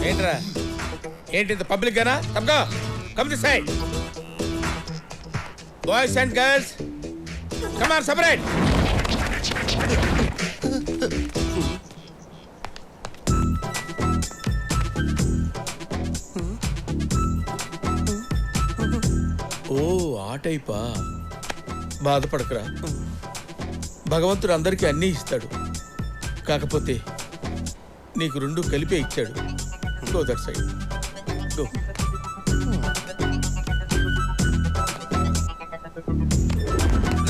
ఏంట్రా ఏంటి పబ్లిక్ గానా తప్పగా come this side boys and girls come on separate ఓ ఆ టైపా బాధపడకరా భగవంతుడు అందరికీ అన్నీ ఇస్తాడు కాకపోతే నీకు రెండు కలిపే ఇచ్చాడు గో దట్ సైడ్ గో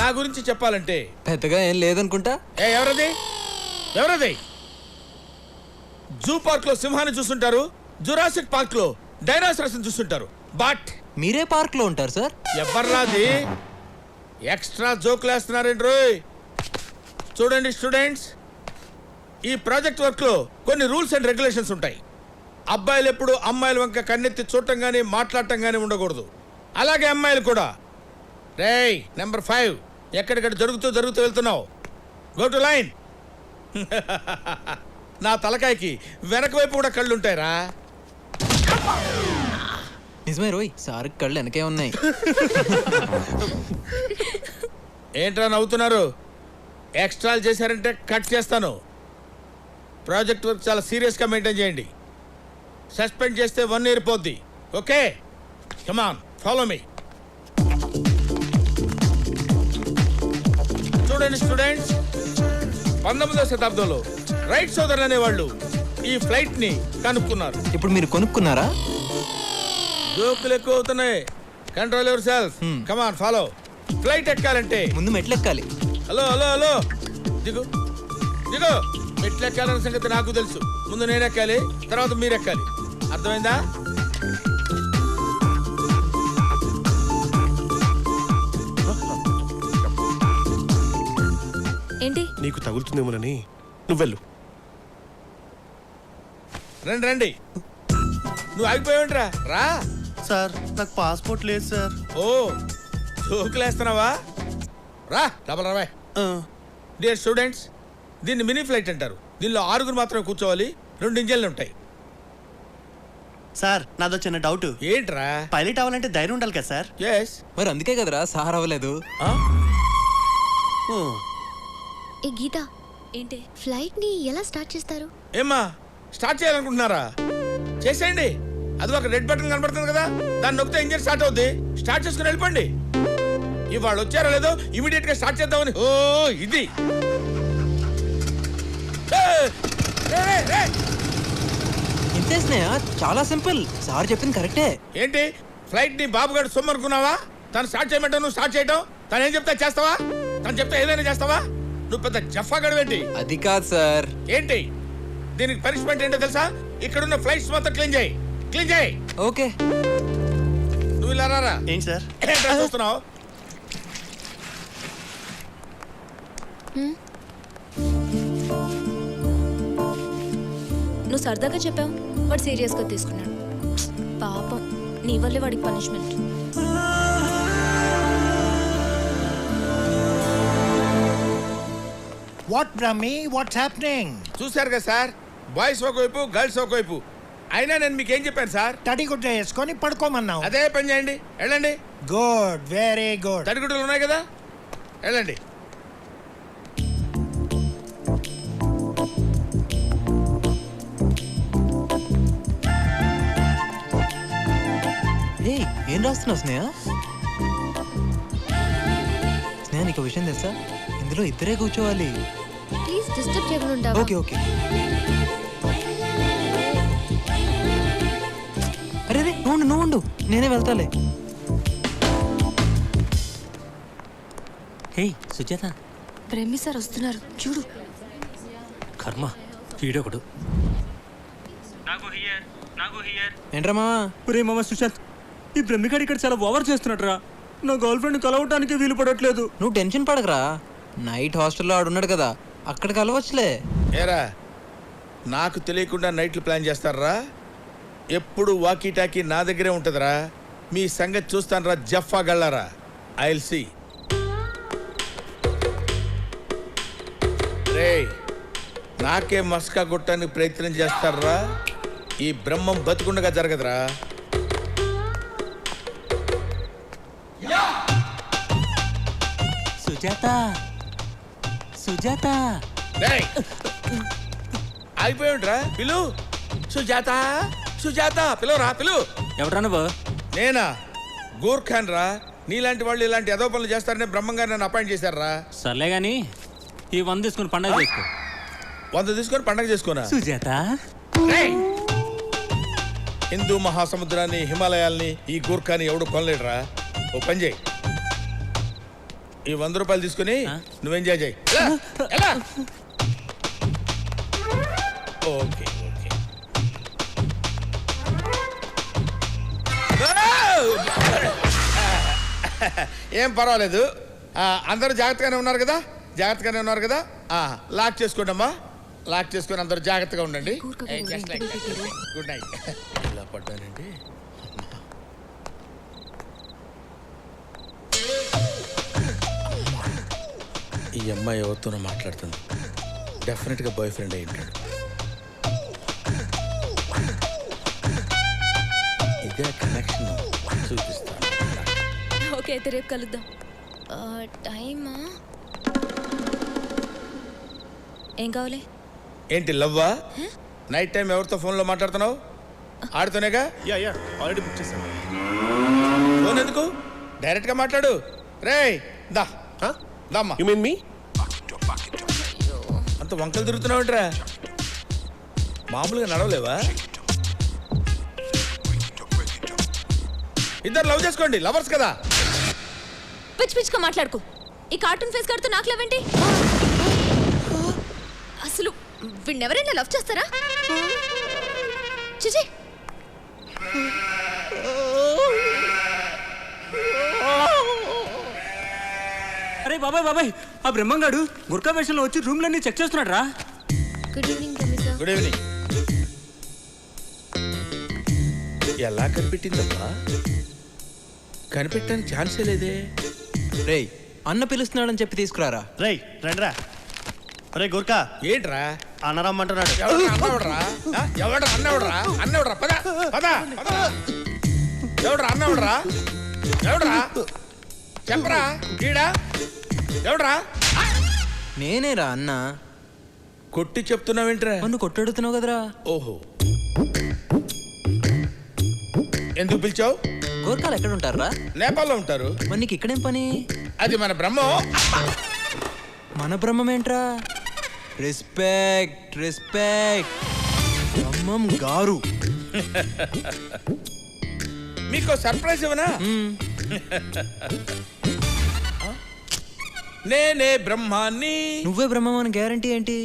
నా గురించి చెప్పాలంటే పెద్దగా ఏం లేదనుకుంటా. ఎవరది జూ పార్క్ లో సింహాన్ని చూస్తుంటారు, జురాసిక్ పార్క్ లో డైనోసార్స్ చూస్తుంటారు, బట్ మీరే పార్క్ లో ఉంటారు సార్. ఎవర్రాది ఎక్స్ట్రా జోకులు వేస్తున్నారండి రోయ్. చూడండి స్టూడెంట్స్, ఈ ప్రాజెక్ట్ వర్క్ లో కొన్ని రూల్స్ అండ్ రెగ్యులేషన్స్ ఉంటాయి. అబ్బాయిలు ఎప్పుడు అమ్మాయిల వంక కన్నెత్తి చూడటం కానీ మాట్లాడటం కానీ ఉండకూడదు. అలాగే అమ్మాయిలు కూడా. రేయ్ నెంబర్ 5 ఎక్కడిక్కడ జరుగుతూ వెళ్తున్నావు, గో టు లైన్. నా తలకాయకి వెనక వైపు కూడా కళ్ళు ఉంటాయిరా. నిజమే రోయ్, సార్ కళ్ళు వెనకే ఉన్నాయి. ఏంట్రా నవ్వుతున్నారు? ఎక్స్ట్రాలు చేశారంటే కట్ చేస్తాను. ప్రాజెక్ట్ వర్క్ చాలా సీరియస్గా మెయింటైన్ చేయండి. సస్పెండ్ చేస్తే 1 year పోద్ది. Okay come on follow me. చూడండి స్టూడెంట్స్, 19వ శతాబ్దంలో రైట్ సోదరులు అనేవాళ్ళు ఈ ఫ్లైట్ ని కనుక్కున్నారు. ఇప్పుడు మీరు కొనుక్కున్నారా? జోకులు ఎక్కువ అవుతున్నాయి. Control yourself. Come on follow. Flight ఎక్కాలంటే ముందు మెట్లు ఎక్కాలి. హలో దిగు. మెట్లు ఎక్కాలన్న సంగతి నాకు తెలుసు. ముందు నేను ఎక్కాలి, తర్వాత మీరు ఎక్కాలి. అర్థమైందా? ఏంటి నీకు తగులుతుందేమోనని నువ్వు వెళ్ళు. రండి. నువ్వు ఆగిపోయావుంట్రా, రా. సార్ నాకు పాస్పోర్ట్ లేదు సార్. ఓ జోకులేస్తున్నావా? రా డబల్ రావా. డియర్ స్టూడెంట్స్, దీన్ని మినీ ఫ్లైట్ అంటారు. దీనిలో 6 మాత్రమే కూర్చోవాలి. 2 ఇంజన్లు ఉంటాయి. సార్ నాదో చిన్న డౌట్. ఏంట్రా? పైలట్ అవ్వాలంటే ధైర్యం ఉండాలి కదా సార్? ఎస్. మరి అందుకే కదరా సార్ అవ్వలేదు. ఏ గీత, ఏంటి ఫ్లైట్ ని ఎలా స్టార్ట్ చేస్తారు? ఏమ్మా స్టార్ట్ చేయాలనుకుంటున్నారా? చేసేయండి. అది ఒక రెడ్ బటన్ కనబడుతుంది కదా, దాన్ని నొక్కితే ఇంజిన్ స్టార్ట్ అవుద్ది. స్టార్ట్ చేసుకుని వెళ్ళిపోండి. ఇవాళ వచ్చారో లేదో ఇమీడియట్ గా స్టార్ట్ చేద్దామని. ఓ ఇది ఇంతేసినాయా? చాలా సింపుల్. సార్ చెప్పింది కరెక్టే. ఏంటి ఫ్లైట్ ని బాబుగాడు సొమ్ము అనుకున్నావా? తను స్టార్ట్ చేయమంటావు, నువ్వు స్టార్ట్ చేయటం. తను ఏం చెప్తా చేస్తావా? తను చెప్తే ఏదైనా చేస్తావా? నువ్వు పెద్ద జఫా గడవేంటి? అది కాదు సార్. ఏంటి దీనికి పనిష్మెంట్ ఏంటో తెలుసా? ఇక్కడున్న ఫ్లైట్స్ మొత్తం క్లీన్ చేయి. ఓకే. నువ్వు ఇలా రారా. ఏంటి సార్? ఏంట్రా చూస్తున్నావు? నువ్వు సరదాగా చెప్పావు, వాడు సీరియస్ గా తీసుకున్నాడు. పాపం, నీ వల్లే వాడికి punishment. What, Brahmi? What's happening? చూశారు కదా సార్, బాయ్స్ ఒకవైపు గర్ల్స్ ఒకవైపు. అయినా నేను మీకు ఏం చెప్పాను సార్? తడిగుడ్డ వేసుకొని పడుకోమన్నావు. అదే పని చేయండి, వెళ్ళండి. Good, very good. తడిగుడ్డలు ఉన్నాయి కదా, వెళ్ళండి. ఏం రాస్తున్నావు స్నేహ? స్నేహ నీకు విషయం తెలుసా? ఇందులో ఇద్దరే కూర్చోవాలి. ప్లీజ్ డిస్టర్బ్ చేయకుండా ఉంటావా? ఓకే. అరే నువ్వు ఉండు, నేనే వెళ్తాలే. హే సుజాత, బ్రహ్మి సార్ వస్తున్నారు చూడు. కర్మ వీడొకడు. ఏంట్రా మావా? ఒరే మామ సుశాంత్, ఈ బ్రహ్మిగాడు ఇక్కడ చాలా ఓవర్ చేస్తున్నట్రా. నా గర్ల్ ఫ్రెండ్ కలవటానికి వీలు పడట్లేదు. నువ్వు టెన్షన్ పడకరా, నైట్ హాస్టల్లో ఆడున్నాడు కదా, అక్కడ కలవచ్చులే. ఏరా నాకు తెలియకుండా నైట్లు ప్లాన్ చేస్తారా? ఎప్పుడు వాకీ టాకీ నా దగ్గరే ఉంటుందిరా. మీ సంగతి చూస్తాను రా జఫా గళ్ళారా. I will see. రే నాకే మస్కా కొట్టడానికి ప్రయత్నం చేస్తారా? ఈ బ్రహ్మం బతుకుండగా జరగదురా. సుజాత సుజాత డేయ్! ఆగిపోయాడురా. పిలు సుజాత, సుజాత పిలువరా, పిలు. ఎవరా నువ్వు? నేనా? గూర్ఖాన్ రా. నీలాంటి వాళ్ళు ఇలాంటి ఏదో పనులు చేస్తారనే బ్రహ్మంగారు నన్ను అపాయింట్ చేశారా. సర్లే గాని ఈ 100 తీసుకుని పండగ చేసుకో. 100 తీసుకొని పండగ చేసుకోనా? సుజాత రేయ్! హిందూ మహాసముద్రాన్ని, హిమాలయాల్ని ఈ గూర్ఖాని ఎవడు కొనలేడురా. ఓ పని చేయి, ఈ 100 రూపాయలు తీసుకుని నువ్వు ఎంజాయ్ చేయి. ఎలా? Okay okay. ఏం పర్వాలేదు. అందరూ జాగ్రత్తగానే ఉన్నారు కదా? జాగ్రత్తగానే ఉన్నారు కదా? లాక్ చేసుకోండి అమ్మా. లాక్ చేసుకొని అందరూ జాగ్రత్తగా ఉండండి. Good night. ఇలా పడ్డానండి. ఈ అమ్మాయి ఎవరితోనో మాట్లాడుతుంది. డెఫినెట్గా బాయ్ ఫ్రెండ్ అయి ఉంటాడు. ఇదే కనెక్షన్ చూపిస్తాను. ఓకే అయితే రేపు కలుద్దాం. టైమా? ఏం కావాలి? ఏంటి లవ్వా? నైట్ టైం ఎవరితో ఫోన్లో మాట్లాడుతున్నావు? ఆడుతూనేగా. యా ఆల్రెడీ బుక్ చేశాను. ఫోన్ ఎందుకు? డైరెక్ట్గా మాట్లాడు. రేయ్ దా దమ్మా. యు మీన్ మీ? అంత వంకలు తిరుగుతున్నావుంట్రా. మామూలుగా నడవలేవా? ఇద్దరు లవ్ చేసుకోండి, లవర్స్ కదా. పిచ్చి పిచ్చిగా మాట్లాడుకో. ఈ కార్టూన్ ఫేస్ కడుతూ నాకు లేవేంటి? అసలు వీణెవరైనా లవ్ చేస్తారా? చిచి. అరే బాబాయ్ బాబాయ్, ఆ బ్రహ్మంగాడు గుర్కా వేషంలో వచ్చి రూమ్లన్నీ చెక్ చేస్తున్నాడు రా. Good evening Ramesh. Good evening. ఎలా కనిపెట్టిందమ్మా? కనిపెట్టడానికి ఛాన్సే లేదే. రేయ్ అన్న పిలుస్తున్నాడని చెప్పి తీసుకురారా. రేయ్ రండిరా. రే గోర్కా ఏంట్రా? అన్నరమ్మంటున్నాడు. ఎవడ్రా అన్నవడరా? పద పద పద. ఎవడ్రా అన్నవడరా? ఎవడ్రా చెప్పరా? గీడా ఎవడ్రా? నేనేరా అన్న. కొట్టి చెప్తున్నావేంట్రా? నన్ను కొట్టడుతున్నావు కదరా. ఓహో, ఎందుకు పిలిచావు? గోర్ఖాలు ఎక్కడ ఉంటారా? నేపాల్లో ఉంటారు. మరి నీకు ఇక్కడేం పని? అది మన బ్రహ్మం. మన బ్రహ్మం ఏంట్రా? Respect respect. బ్రహ్మం గారు. మీకు సర్ప్రైజ్ ఇవ్వనా? నేనే బ్రహ్మాన్ని. నువ్వే బ్రహ్మం అని గ్యారంటీ ఏంటి?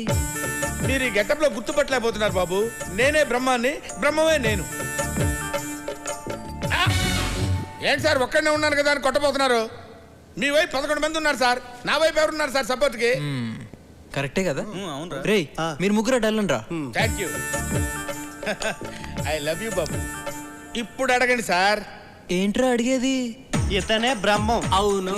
మీరు ఈ గెటప్ లో గుర్తుపట్టలేకపోతున్నారు బాబు. నేనే బ్రహ్మాన్ని, బ్రహ్మమే నేను. ఏంటి సార్ ఒక్కడనే ఉన్నాను కదా అని కొట్టబోతున్నారు? మీ వైపు 11 మంది ఉన్నారు సార్. నా వైపు ఎవరున్నారు సార్ సపోర్ట్ కి? కరెక్టే కదా. రేయ్ మీరు ముగ్గురు డల్లండ్రా. Thank you. I love you బాబు. ఇప్పుడు అడగండి సార్. ఏంట్రా అడిగేది? ఇతనే బ్రహ్మం. అవును.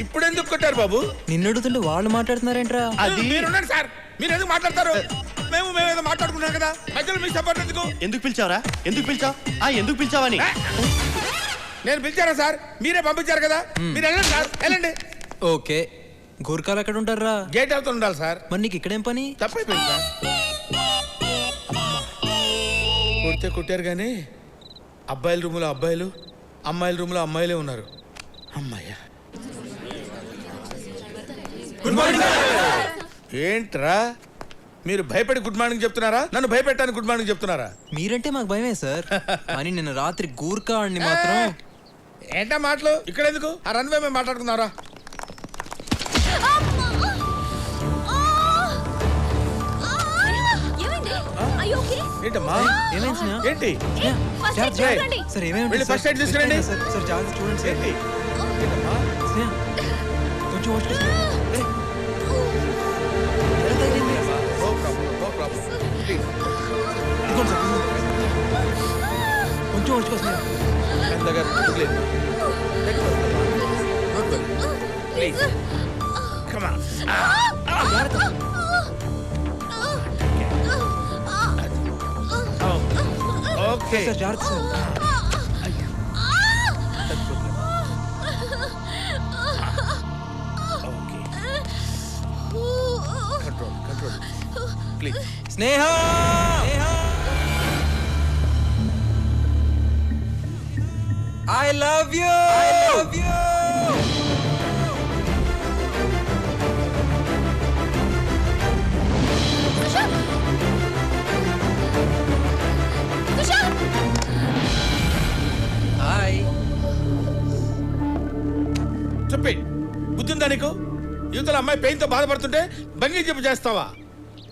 ఇప్పుడు ఎందుకు కొట్టారు బాబు? నిన్ను అడుగుతుంటే వాళ్ళు మాట్లాడుతున్నారేంట్రా? అది మీరున్నారు సార్. మీరు ఎందుకు మాట్లాడతారు? మేమేదో మాట్లాడుకున్నాం కదా, మధ్యలో మీ సపోర్ట్ ఎందుకు? ఎందుకు పిలిచావురా? ఎందుకు పిలిచావు? ఎందుకు పిలిచావని? నేను పిలిచారా సార్? మీరే పంపించారు కదా. మీరు వెళ్ళండి సార్, వెళ్ళండి. ఓకే. గోర్ఖాలు ఎక్కడ ఉంటారా? గేట్ అవుతూ ఉండాలి సార్. మరి నీకు ఇక్కడేం పని? తప్పైపోయింది సార్. కొడితే కొట్టారు కానీ అబ్బాయిల రూములో అబ్బాయిలు, అమ్మాయిల రూములో అమ్మాయిలే ఉన్నారు. అమ్మాయ్యా. Good morning. ఏంట్రా మీరు భయపడి గుడ్ మార్నింగ్ చెప్తున్నారా? నన్ను భయపెట్టాలని గుడ్ మార్నింగ్ చెప్తున్నారా? మీరంటే మాకు భయమే సార్. కానీ నిన్న రాత్రి గూర్ఖా ఆడిని మాత్రం. ఏంటా మాటలు? ఇక్కడ ఎందుకు? ఆ రన్వే మేము మాట్లాడుకున్నారా? ఏంటమ్మా ఏమైంది? ఏంటి? సార్ ఏమేమి వెళ్ళి ఫస్ట్ ఎయిడ్ తీసుకురండి. సార్ జాగ్రత్త చూడండి సార్. ఏంటి? ఏంటమ్మా? కొంచెం వాష్ చేసుకో. No problem, no problem. Please ఇదిగోండి సార్, కొంచెం వాష్ చేసుకో. మెల్లగా లేదు. Please come on. Okay sir జాగ్రత్త sir. Okay control control please. Sneha I love you hi. చెప్పి బుద్ధిందా నీకు? యువతల అమ్మాయి పెయిన్తో బాధపడుతుంటే బంగీ చెప్పు చేస్తావా?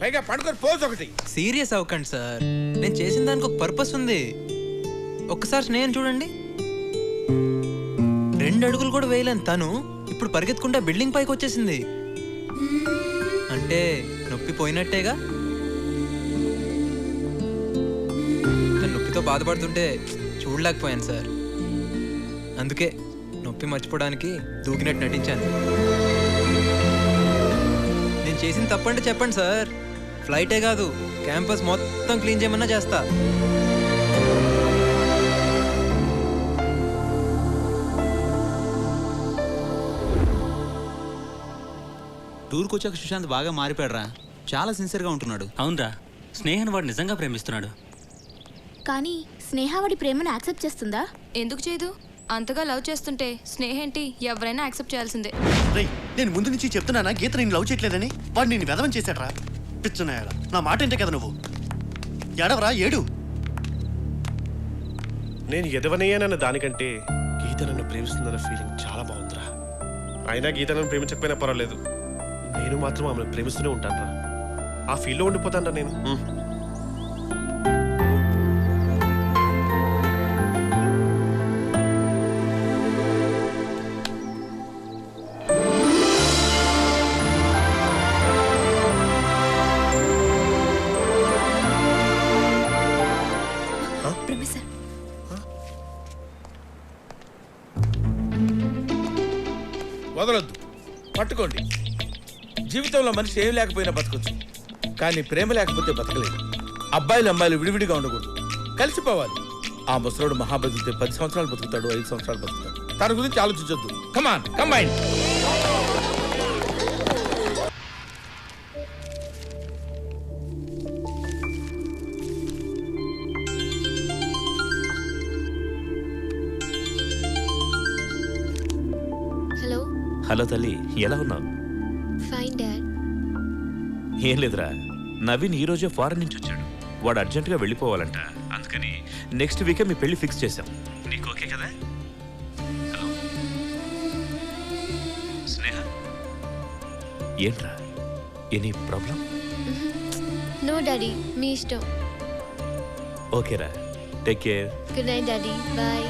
పైగా పడుకొని పోజ్ ఒకటి. సీరియస్ అవ్వకండి సార్, నేను చేసిన దానికి ఒక పర్పస్ ఉంది. ఒక్కసారి స్నేహం చూడండి, 2 అడుగులు కూడా వేయలేను తను ఇప్పుడు పరిగెత్తుకుంటా బిల్డింగ్ పైకి వచ్చేసింది. అంటే నొప్పి పోయినట్టేగా. తను నొప్పితో బాధపడుతుంటే చూడలేకపోయాను సార్, అందుకే నొప్పి మర్చిపోవడానికి దూకినట్టు నటించాను. నేను చేసిన తప్పంటే చెప్పండి సార్, ఫ్లైటే కాదు క్యాంపస్ మొత్తం క్లీన్ చేయమన్నా చేస్తా. టూర్కి వచ్చాక సుశాంత్ బాగా మారిపోయాడురా, చాలా సిన్సియర్గా ఉంటున్నాడు. అవునరా, స్నేహన్ వాడు నిజంగా ప్రేమిస్తున్నాడు. కానీ స్నేహ వాడి ప్రేమను యాక్సెప్ట్ చేస్తుందా? ఎందుకు చేయదు? అంతగా లవ్ చేస్తుంటే స్నేహేంటి ఎవరైనా యాక్సెప్ట్ చేయాల్సిందే. రేయ్, నేను ముందు నుంచి చెప్తున్నానా గీత నేను లవ్ చేయట్లేదని. వాడు నేను వెదవం చేశాడ్రా. పిచ్చున్నాయాల నా మాట ఏంటే కదా నువ్వు. ఏడవరా, ఏడు. నేను ఎదవనయ్యానన్న దానికంటే గీత నన్ను ప్రేమిస్తుందన్న ఫీలింగ్ చాలా బాగుందిరా. అయినా గీత నన్ను ప్రేమించకపోయినా పర్వాలేదు, నేను మాత్రం ఆమెను ప్రేమిస్తూనే ఉంటానురా. ఆ ఫీల్లో ఉండిపోతానురా నేను. ప్రొఫెసర్, వదలొద్దు, పట్టుకోండి. జీవితంలో మనిషి ఏం లేకపోయినా బతకొచ్చు, కానీ ప్రేమ లేకపోతే బతకలేదు. అబ్బాయిలు అమ్మాయిలు విడివిడిగా ఉండకూడదు, కలిసిపోవాలి. ఆ ముసలోడు మహాబతితే 10 సంవత్సరాలు బతుకుతాడు, 5 సంవత్సరాలు బతుకుతాడు. తన గురించి ఆలోచించొద్దు. కమాన్ కంబైన్. హలో. హలో తల్లి, ఎలా ఉన్నావు? Fine dad. ఏం లేదురా, నవీన్ ఈ రోజే ఫారెన్ నుంచి వచ్చాడు. వాడు అర్జెంటుగా వెళ్ళిపోవాలంట, అందుకని నెక్స్ట్ వీకే మీ పెళ్లి ఫిక్స్ చేశాం. నీకు ఓకే కదా? హలో స్నేహ, ఏంట్రా ఎనీ ప్రాబ్లం? నో డాడీ, మీ ఇష్టం. ఓకేరా, take care. Good night daddy, bye.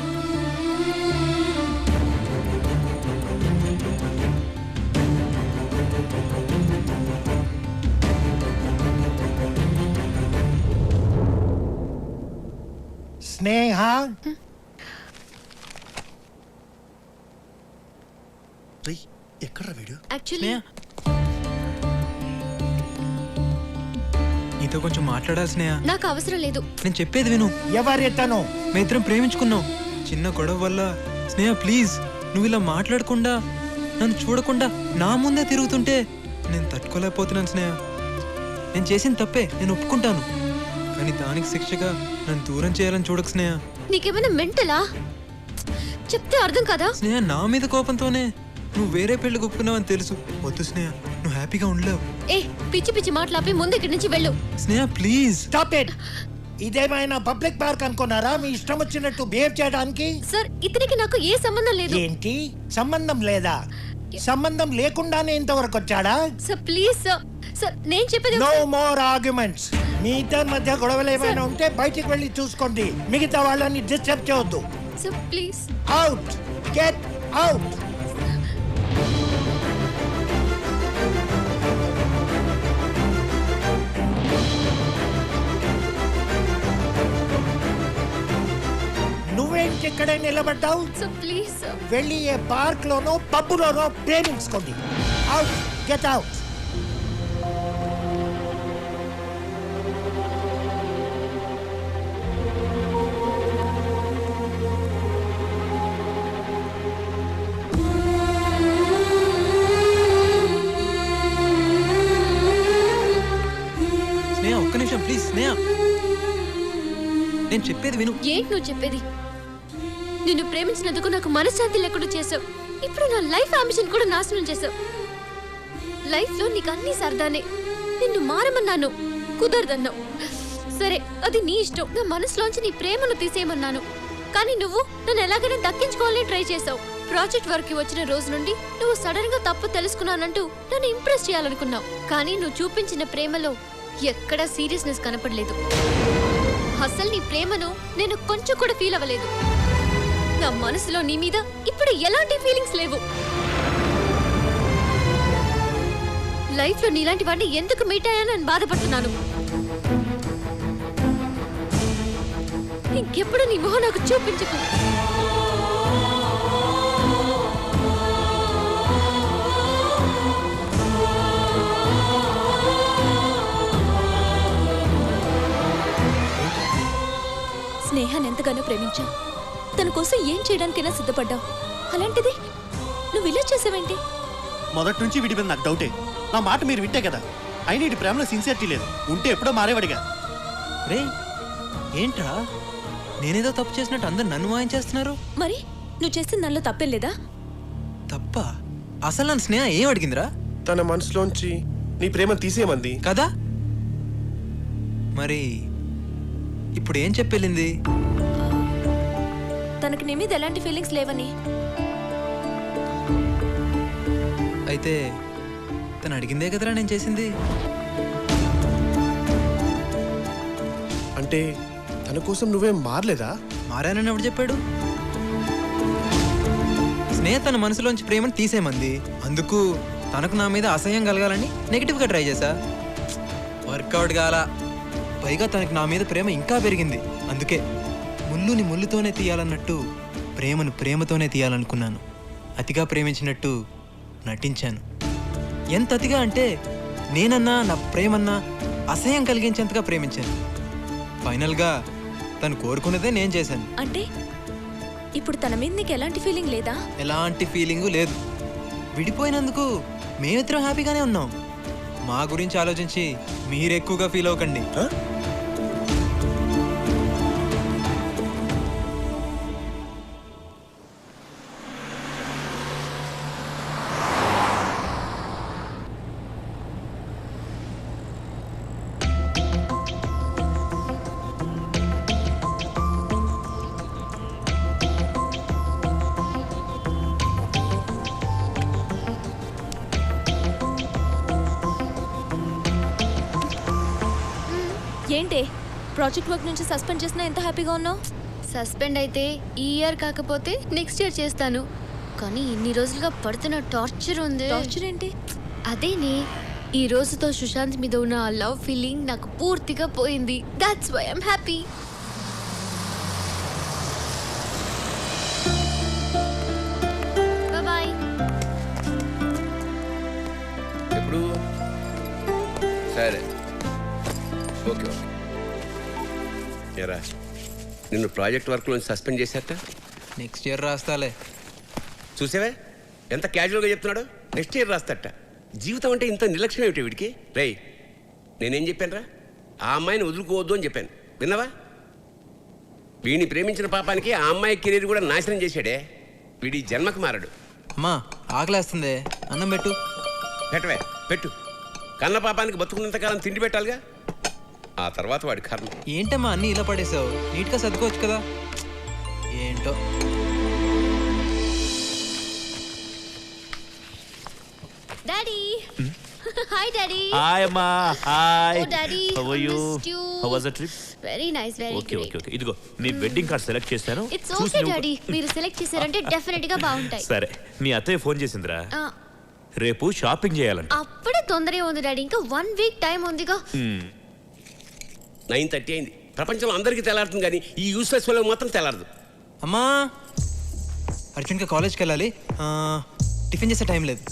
Sneha, రేయ్, ఎక్కడ్రా వీడు? యాక్చువల్లీ స్నేహ, నీతో కొంచెం మాట్లాడాలి స్నేహ. నాకు అవసరం లేదు. నేను చెప్పేది విను. ఎవరితను? మేమిద్దరం ప్రేమించుకున్నాం. చిన్న గొడవ వల్ల స్నేహ ప్లీజ్ నువ్వు ఇలా మాట్లాడకుండా నన్ను చూడకుండా నా ముందే తిరుగుతుంటే నేను తట్టుకోలేకపోతున్నాను స్నేహ. నేను చేసిన తప్పే, నేను ఒప్పుకుంటాను, కానీ దానికి శిక్షగా నన్ను దూరం చేయాలని చూడకు స్నేహ. నీకేమైనా మెంటలా? చెప్తే అర్థం కదా. స్నేహ, నా మీద కోపంతోనే నువ్వు వేరే పెళ్లి ఒప్పుకున్నావని తెలుసు. వద్దు స్నేహ, నువ్వు హ్యాపీగా ఉండలేవు. ఏ పిచ్చి పిచ్చి మాట్లాపి ముందు ఇక్కడి నుంచి వెళ్ళు. స్నేహ ప్లీజ్. Stop it. ఇదేమైనా పబ్లిక్ పార్క్ అనుకున్నారా మీ ఇష్టం వచ్చినట్టు బిహేవ్ చేయడానికి? సార్, ఇతనికి నాకు ఏ సంబంధం లేదు. ఏంటి సంబంధం లేదా? సంబంధం లేకుండానే ఇంతవరకు వచ్చాడా? Sir please sir. సార్ నేను చెప్పేది నో మోర్ ఆర్గ్యుమెంట్స్. మీ ఇద్దరి మధ్య గొడవలు ఏమైనా ఉంటే బయటికి వెళ్ళి చూసుకోండి. మిగతా వాళ్ళని డిస్టర్బ్ చేయొద్దు. Sir please. Out, get out. నువ్వేంటి ఇక్కడే నిలబడ్డావు? Sir please sir. వెళ్ళి ఏ పార్క్ లోనో పబ్బులోనో ప్రేమించుకోండి. Out, get out. నిమిషం ప్లీజ్ స్నేహ, నేను చెప్పేది విను. ఏంటి నువ్వు చెప్పేది? నిన్ను ప్రేమించినందుకు నాకు మనశ్శాంతి లేకుండా చేసావు. ఇప్పుడు నా లైఫ్ అంబిషన్ కూడా నాశనం చేసావు. లైఫ్లో నీకు అన్ని సరదానే. నిన్ను మారమన్నాను, కుదరదన్నావు. సరే, అది నీ ఇష్టం. నా మనసులోంచి నీ ప్రేమను తీసేయమన్నాను, కానీ నువ్వు నన్ను ఎలాగైనా దక్కించుకోవాలని ట్రై చేసావు. ప్రాజెక్ట్ వర్క్ వచ్చిన రోజు నుండి నువ్వు సడన్ గా తప్పు తెలుసుకున్నానంటూ నన్ను ఇంప్రెస్ చేయాలనుకున్నావు. కానీ నువ్వు చూపించిన ప్రేమలో ఎక్కడా సీరియస్నెస్ కనపడలేదు. అసలు నీ ప్రేమను నేను కొంచెం కూడా ఫీల్ అవ్వలేదు. నా మనసులో నీ మీద ఇప్పుడు ఎలాంటి ఫీలింగ్స్ లేవు. లైఫ్ లో నీలాంటి వాడిని ఎందుకు మీట్ అయ్యానని నేను బాధపడుతున్నాను. ఇంకెప్పుడు నీ మొహం నాకు చూపించకు. స్నేహాన్ని ఎంతగానో ప్రేమించావు. తన కోసం ఏం చేయడానికైనా సిద్ధపడ్డావు. అలాంటిది నువ్వు ఇలా చేసావేంటి? మొదటి నుంచి వీడి మీద నాకు డౌటే. నా మాట మీరు వింటే కదా. అయినా ఇటు ప్రేమలో సిన్సియరిటీ లేదు. ఉంటే ఎప్పుడో మారేవాడిగా. రే ఏంట్రా, నేనేదో తప్పు చేసినట్టు అందరు నన్ను వాయించేస్తున్నారు. మరి నువ్వు చేస్తే నన్ను తప్పేం లేదా? తప్ప? అసలు నన్ను స్నేహ ఏం అడిగిందిరా? తన మనసులోంచి నీ ప్రేమ తీసేయమంది కదా. మరి ఇప్పుడు ఏం చెప్పెళ్ళింది? తనకి నీ మీద ఎలాంటి ఫీలింగ్స్ లేవని. అయితే తను అడిగిందే కదరా నేను చేసింది. అంటే తన కోసం నువ్వేం మారలేదా? మారానని ఎవడు చెప్పాడు? స్నేహ తన మనసులోంచి ప్రేమను తీసేమంది. అందుకు తనకు నా మీద అసహ్యం కలగాలని నెగిటివ్గా ట్రై చేశా. వర్కౌట్ కాల. పైగా తనకు నా మీద ప్రేమ ఇంకా పెరిగింది. అందుకే ముళ్ళుని ముళ్ళుతోనే తీయాలన్నట్టు ప్రేమను ప్రేమతోనే తీయాలనుకున్నాను. అతిగా ప్రేమించినట్టు నటించాను. ఎంత అతిగా అంటే నేనన్నా నా ప్రేమన్నా అసహ్యం కలిగించేంతగా ప్రేమించాను. ఫైనల్గా తను కోరుకున్నదే నేను చేశాను. అంటే ఇప్పుడు తన మీద నీకు ఎలాంటి ఫీలింగ్ లేదా? ఎలాంటి ఫీలింగు లేదు. విడిపోయినందుకు మేమిద్దరం హ్యాపీగానే ఉన్నాం. మా గురించి ఆలోచించి మీరు ఎక్కువగా ఫీల్ అవ్వకండి. ఏంటి ప్రాజెక్ట్ వర్క్ నుంచి సస్పెండ్ చేసినా ఎంత హ్యాపీగా ఉన్నావు? సస్పెండ్ అయితే ఈ ఇయర్ కాకపోతే నెక్స్ట్ ఇయర్ చేస్తాను. కానీ ఇన్ని రోజులుగా పడుతున్న టార్చర్ ఉంది. టార్చర్ ఏంటి? అదేనే, ఈ రోజుతో సుశాంత్ మీద ఉన్న ఆ లవ్ ఫీలింగ్ నాకు పూర్తిగా పోయింది. That's why I'm happy. Bye. ఎప్పుడు? సరే, ఓకే ఓకే. ఎరా, నిన్ను ప్రాజెక్ట్ వర్క్లో సస్పెండ్ చేశారట. Next year రాస్తాలే. చూసావే ఎంత క్యాజువల్గా చెప్తున్నాడు. నెక్స్ట్ ఇయర్ రాస్తాట. జీవితం అంటే ఇంత నిర్లక్ష్యం ఏమిటి వీడికి? రేయ్, నేనేం చెప్పానురా? ఆ అమ్మాయిని వదులుకోవద్దు అని చెప్పాను. విన్నావా? వీడిని ప్రేమించిన పాపానికి ఆ అమ్మాయి కెరీర్ కూడా నాశనం చేశాడే. వీడి జన్మకు మారడు. అమ్మా ఆకలేస్తుంది, అన్నం పెట్టు. పెట్టవే, పెట్టు. కన్న పాపానికి బతుకున్నంతకాలం తిండి పెట్టాలిగా. ఆ తర్వాత వాడి కర్మ. ఏంటమ్మా అన్నీ ఇలా పడేసావు? నీట్గా సర్దుకోవచ్చు కదా. ఏంటో. డాడీ. Hi daddy. హాయ్ అమ్మా. Hi. Oh, Daddy, How are you? I missed you. How was the trip? Very nice, very okay great. Okay okay. ఇదిగో మీ వెడ్డింగ్ కార్డ్ సెలెక్ట్ చేశాను. ఇట్స్ ఓకే డాడీ, మీరు సెలెక్ట్ చేశారంటే definite గా బాగుంటాయి. సరే, మీ అత్తయ్య phone చేసిందిరా. రేపు షాపింగ్ చేయాలంట. అప్పుడే తొందరగా ఉంది డాడీ, ఇంకా 1 వీక్ టైం ఉందిగా. 9:30 అయింది. ప్రపంచంలో అందరికీ తెల్లారుతుంది కానీ ఈ యూస్లెస్ వాళ్ళకి మాత్రం తెల్లారదు. అమ్మా అర్జున్గా కాలేజ్కి వెళ్ళాలి. టిఫిన్ చేసే టైం లేదు.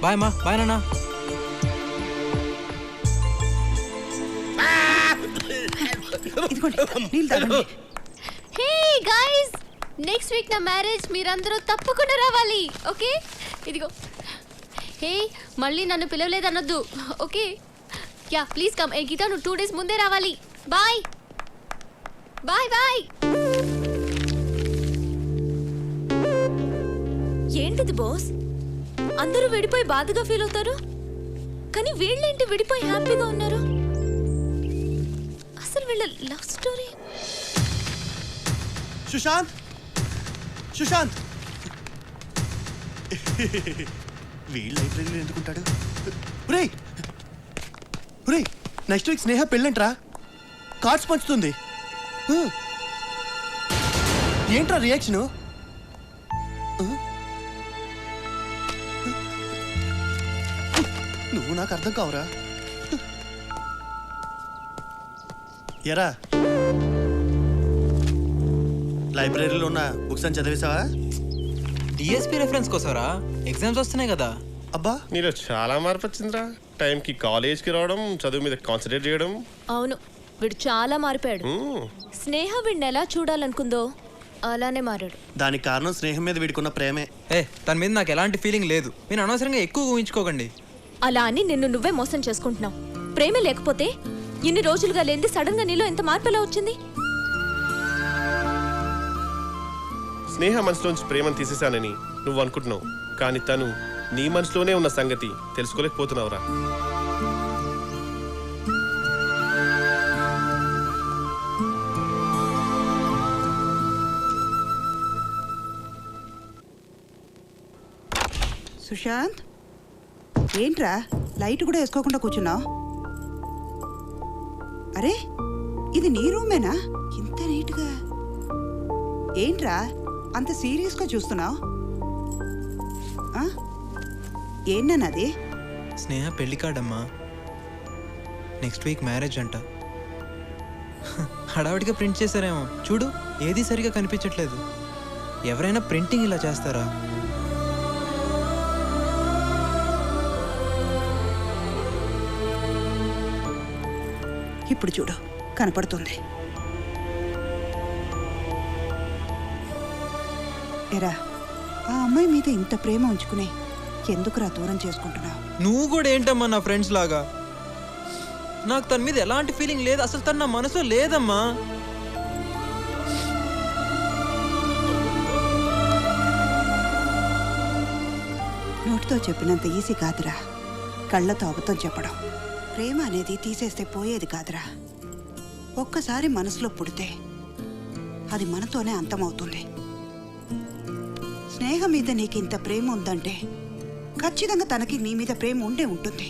బాయ్ అమ్మా. బాయ్ నాన్న. హే గైస్, నెక్స్ట్ వీక్ నా మ్యారేజ్, మీరందరూ తప్పకుండా రావాలి. ఓకే, ఇదిగో. హే, మళ్ళీ నన్ను పిలవలేదన్నొద్దు. Okay, ya please come. ఏ గీత, నువ్వు 2 days ముందే రావాలి. Bye bye bye. ఏంటిది బాస్, అందరూ విడిపోయి బాధగా ఫీల్ అవుతారు, కానీ వీళ్ళేంటి విడిపోయి హ్యాపీగా ఉన్నారు? అసలు వీళ్ళ లవ్ స్టోరీ. సుశాంత్, సుశాంత్ వీళ్ళు లైబ్రరీలో ఎందుకుంటాడు? ఒరేయ్ ఒరేయ్, నెక్స్ట్ వీక్ స్నేహ పెళ్ళంట్రా, కార్డ్స్ పంచుతుంది. ఏంట్రా రియాక్షను? నువ్వు నాకు అర్థం కావురా. ఎరా, లైబ్రరీలో ఉన్న బుక్స్ అని చదివేశావా? డిఎస్పీ రెఫరెన్స్ కోసరా, ఎగ్జామ్స్ వస్తున్నాయి కదా. అబ్బా, నీలో చాలా మార్పు వచ్చిందిరా. టైంకి కాలేజ్కి రావడం, చదువు మీద కాన్సన్ట్రేట్ చేయడం. అవును, వీడు చాలా మారిపోయాడు. స్నేహ వీడిని ఎలా చూడాలనుకుందో అలానే మారాడు. దానికి కారణం స్నేహం మీద వీడుకున్న ప్రేమే. తన మీద నాకు ఎలాంటి ఫీలింగ్ లేదు. మీరు అనవసరంగా ఎక్కువ ఊహించుకోకండి. అలా అని నిన్ను నువ్వే మోసం చేసుకుంటున్నావు. ప్రేమ లేకపోతే ఇన్ని రోజులుగా లేనిది సడన్ గా నీలో ఎంత మార్పు ఎలా వచ్చింది? స్నేహ మనసులోంచి ప్రేమను తీసేశానని నువ్వు అనుకుంటున్నావు, కానీ తను నీ మనసులోనే ఉన్న సంగతి తెలుసుకోలేకపోతున్నావురా. సుశాంత్, ఏంట్రా లైట్ కూడా వేసుకోకుండా కూర్చున్నావు? అరే, ఇది నీ రూమేనా? ఇంత నీట్గా. ఏంట్రా అంత సీరియస్గా చూస్తున్నావు? ఏంటన్నది? స్నేహ పెళ్లి కార్డమ్మా. నెక్స్ట్ వీక్ మ్యారేజ్ అంట. హడావిడిగా ప్రింట్ చేశారేమో, చూడు ఏది సరిగా కనిపించట్లేదు. ఎవరైనా ప్రింటింగ్ ఇలా చేస్తారా? ఇప్పుడు చూడు, కనపడుతుంది. ఎరా, ఆ అమ్మాయి మీద ఇంత ప్రేమ ఉంచుకునే ఎందుకురా దూరం చేసుకుంటున్నావు? నువ్వు కూడా ఏంటమ్మా నా ఫ్రెండ్స్ లాగా? నాకు తన మీద ఎలాంటి ఫీలింగ్ లేదు, అసలు తన నా మనసులో లేదమ్మా. నోటితో చెప్పినంత ఈజీ కాదురా, కళ్ళతో అబద్ధం చెప్పడం. ప్రేమ అనేది తీసేస్తే పోయేది కాదురా. ఒక్కసారి మనసులో పుడితే అది మనతోనే అంతమవుతుంది. స్నేహం మీద నీకు ఇంత ప్రేమ ఉందంటే ఖచ్చితంగా తనకి నీ మీద ప్రేమ ఉండే ఉంటుంది.